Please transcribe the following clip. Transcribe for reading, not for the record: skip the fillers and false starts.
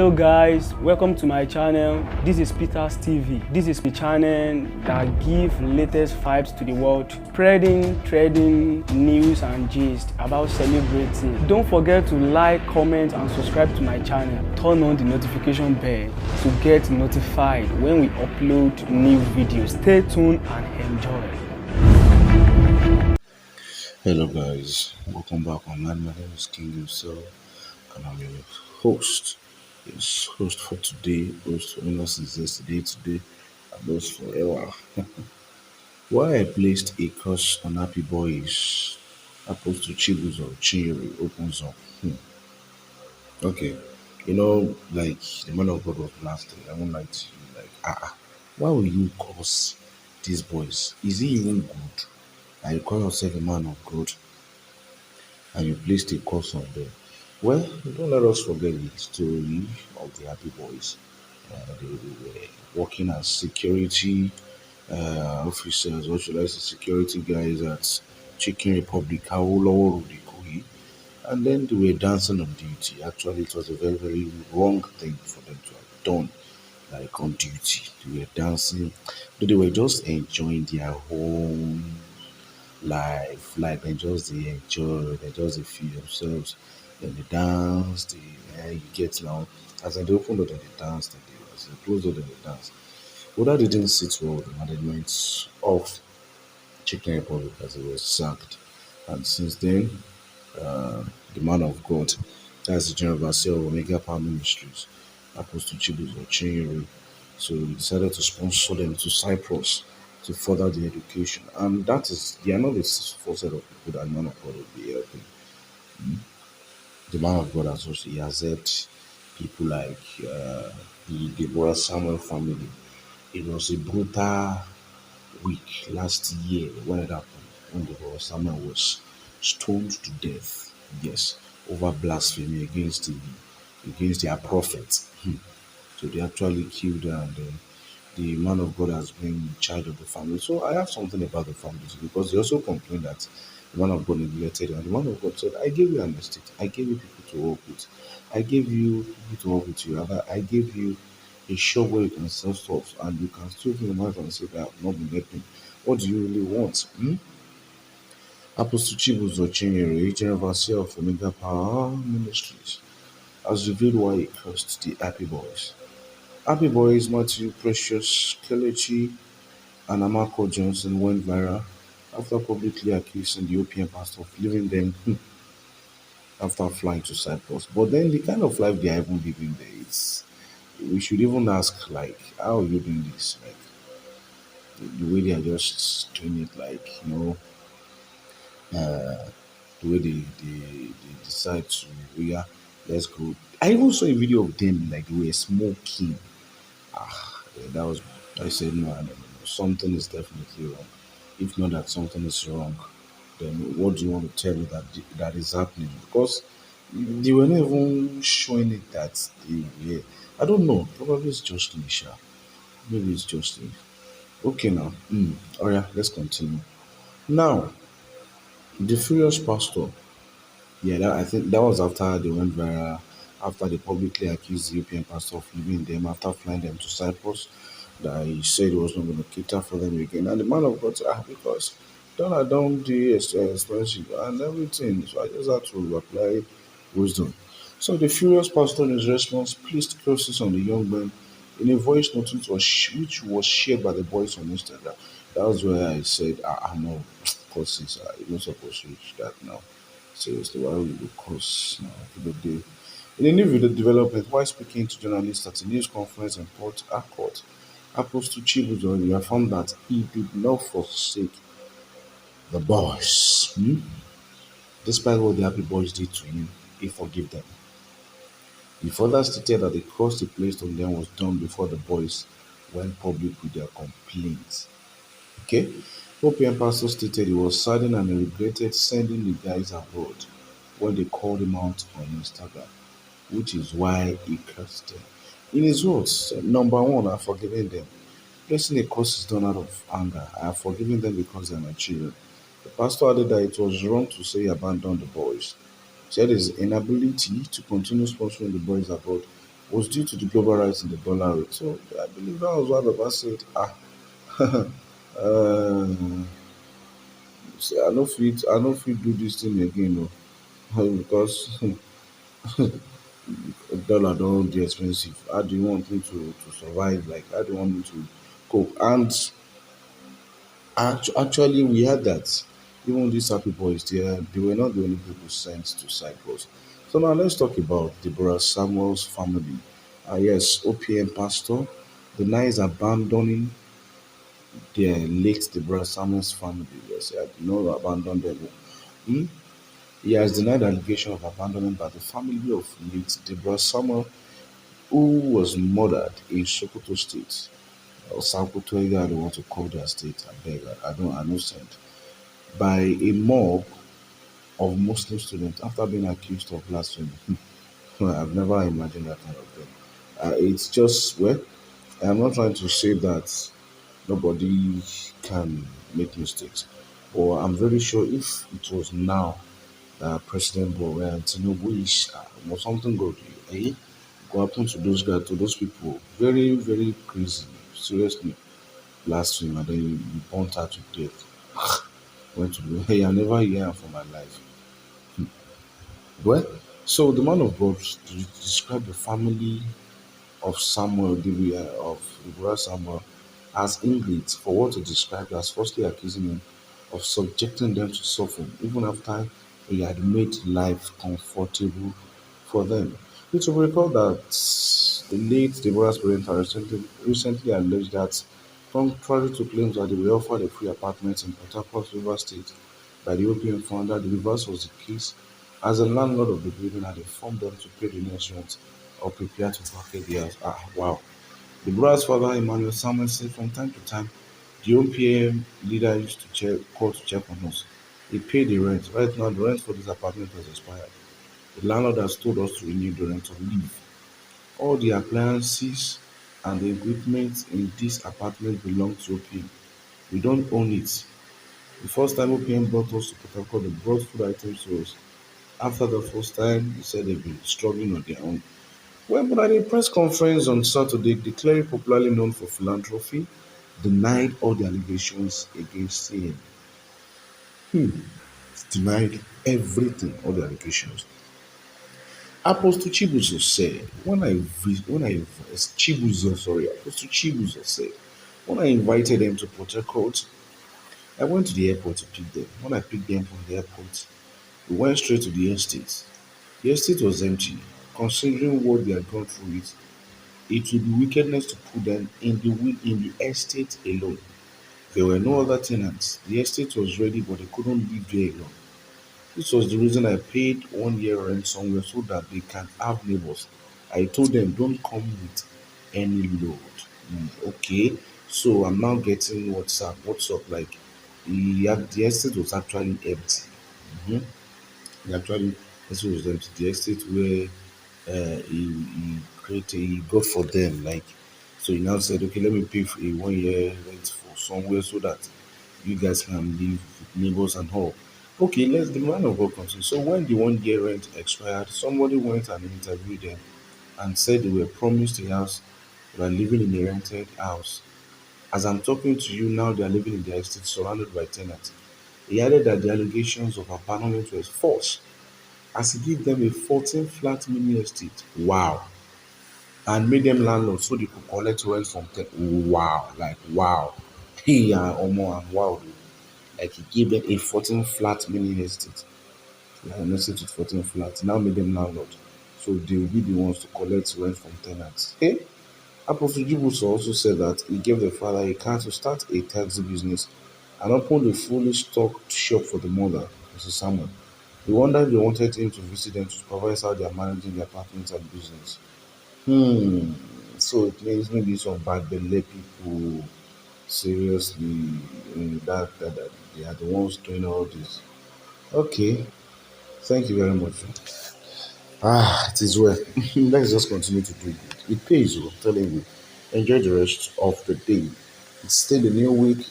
Hello guys, welcome to my channel. This is Peter's TV. This is the channel that gives latest vibes to the world, spreading trading news and gist about celebrity. Don't forget to like, comment and subscribe to my channel. Turn on the notification bell to get notified when we upload new videos. Stay tuned and enjoy. Hello guys, welcome back online. My name is King himself and I'm your host. Yes, host for today, host for since yesterday, today, and host forever. Why I placed a curse on Happy Boys opposed to Chibuzor Chinyere opens up. Okay. Like the man of God was blasting. I won't like to you, like, why will you curse these boys? Is he even good? And you call yourself a man of God and you placed a curse on them. Well, don't let us forget the story of the Happy Boys. They were working as security officers, what should I say, security guys at Chicken Republic, Awolowo Road, Ikoyi. And then they were dancing on duty. Actually, it was a very, very wrong thing for them to have done, like on duty. They were dancing, but they were just enjoying their home life, like they enjoy, they just they feel themselves, then they dance, you get now, as they open door, then they dance, then they, as they close door, then they dance. Well, that didn't sit well with the management of Chicken Republic as it was sacked. And since then, the man of God, that's the General Overseer of Omega Power Ministries, Apostle Chibuzor Chinyere. So he decided to sponsor them to Cyprus to further their education. And that is, they are not the first set of people that the man of God will be helping. The man of God has also, he has helped people like the Deborah Samuel family. It was a brutal week last year when it happened, when Deborah Samuel was stoned to death. Yes, over blasphemy against their prophet. So they actually killed her, and then the man of God has been in charge of the family. So I have something about the family too, because they also complained that the man of God neglected, and the man of God said, I gave you an estate, I gave you people to work with, I gave you people to work with you, and I gave you a shop where you can sell stuff, and you can still open your mouth and say that I've not been helping. What do you really want? Apostle Chibuzor Chinyere, General Overseer of Omega Power Ministries, has revealed why he cursed the Happy Boys. Happy Boys Matthew Precious Kelechi and Amako Johnson went viral after publicly accusing the OPM pastor of leaving them after flying to Cyprus. But then the kind of life they are even living there is, we should even ask, like, how are you doing this? Like, the way they are just doing it, like, the way they decide to, oh yeah, let's go. I even saw a video of them, like, they were smoking. That was, I said, no, no, no, no, something is definitely wrong. If not that something is wrong, then what do you want to tell me that is happening? Because they were not even showing it that they were. I don't know. Probably it's just me, sha. Maybe it's just me. Okay, now. Oh yeah, let's continue. Now, the furious pastor. Yeah, I think that was after they went viral, after they publicly accused the European pastor of leaving them after flying them to Cyprus, that he said he was not going to cater for them again. And the man of God said, because dollar down the expensive and everything. So I just had to apply wisdom. So the furious pastor in his response placed curses on the young man in a voice note which was shared by the boys on Instagram. That was where I said, I know curses are you're not supposed to reach that now. Seriously, why would you curse now for the day? In a new video development, while speaking to journalists at a news conference in Port Harcourt, Apostle Chibuzor affirmed that he did not forsake the boys. Despite what the Happy Boys did to him, he forgave them. He further stated that the curse he placed on them was done before the boys went public with their complaints. Okay? OPM pastor stated he was saddened and he regretted sending the guys abroad when they called him out on Instagram, which is why he cursed them. In his words, number one, I've forgiven them. Placing a curse is done out of anger. I have forgiven them because they are my children. The pastor added that it was wrong to say he abandoned the boys. He said his inability to continue sponsoring the boys abroad was due to the global rise in the dollar rate. So I believe that was why Baba said, uh, say, I no fit do this thing again, no, because dollar don't dey expensive. How do you want me to survive? Like, how do you want me to cope? And actually, we had that. Even these happy boys, they were not the only people sent to Cyprus. So now let's talk about Deborah Samuel's family. Yes, OPM pastor denies abandoning their late Deborah Samuel's family. Yes, I did not abandon them. Hmm? He has denied allegation of abandonment by the family of late Deborah Samuel, who was murdered in Sokoto State. Or Sokoto, either I don't want to call their state. I beg, I don't send. By a mob of Muslim students after being accused of blasphemy. I've never imagined that kind of thing. It's just, well, I'm not trying to say that nobody can make mistakes, but I'm very sure if it was now that President Bola Tinubu is or something good, go happen to those guys, to those people, very, very crazy, seriously, blasphemy, and then you burnt her to death. Went to do, hey, I never hear her for my life. Well, so the man of God described the family of Samuel, Deborah Samuel, as ingrates for what he described as falsely accusing him of subjecting them to suffering, even after he had made life comfortable for them. It will recall that the late Deborah's parents are recently alleged that, contrary to claims that they were offered a free apartment in Port Harcourt, Rivers State, by the European founder, the reverse was the case, as the landlord of the building had informed them to pay the next rent or prepare to vacate the house. Wow. The brother's father, Emmanuel Samuel, said from time to time, the OPM leader used to call to check on us. He paid the rent. Right now, the rent for this apartment has expired. The landlord has told us to renew the rent or leave. All the appliances and the equipment in this apartment belong to OPM. We don't own it. The first time OPM brought us to Port Harcourt, they brought food items to us. After the first time, they said they've been struggling on their own. Well, but at a press conference on Saturday, the cleric popularly known for philanthropy denied all the allegations against him. Denied everything, all the allegations. Apostle Chibuzor said, Chibuzor, sorry, Apostle Chibuzor said, when I invited them to Port Harcourt, I went to the airport to pick them. When I picked them from the airport, we went straight to the estate. The estate was empty. Considering what they had gone through it would be wickedness to put them in the estate alone. There were no other tenants. The estate was ready, but they couldn't live there alone. This was the reason I paid 1 year rent somewhere so that they can have neighbors. I told them, don't come with any load. Okay, so I'm now getting what's up. Like, the estate was actually empty. Mhm. He actually, this was the estate where he got for them. Like, so he now said, okay, let me pay for a 1 year rent for somewhere so that you guys can live with neighbors and all. Okay, let's the man of God continue. So when the 1 year rent expired, somebody went and interviewed them and said they were promised a house. They were living in a rented house. As I'm talking to you now, they are living in their estate surrounded by tenants. He added that the allegations of abandonment were false, as he gave them a 14 flat mini estate. Wow. And made them landlords so they could collect rent from them. Wow. Like, wow. Yeah, Omo, and wow. Like, he gave them a 14 flat mini estate. Like an estate with 14 flats. Now made them landlords. So they will be the ones to collect rent from tenants. Hey, Apostle Jibus also said that he gave the father a car to start a taxi business and opened a fully stocked shop for the mother, Mrs. Samuel. He wondered if they wanted him to visit them to supervise how they are managing the apartment and business. Hmm. So it means maybe some bad belly people seriously that they are the ones doing all this. Okay. Thank you very much. It is well. Let's just continue to do it. It pays you, I'm telling you. Enjoy the rest of the day. It's still a new week.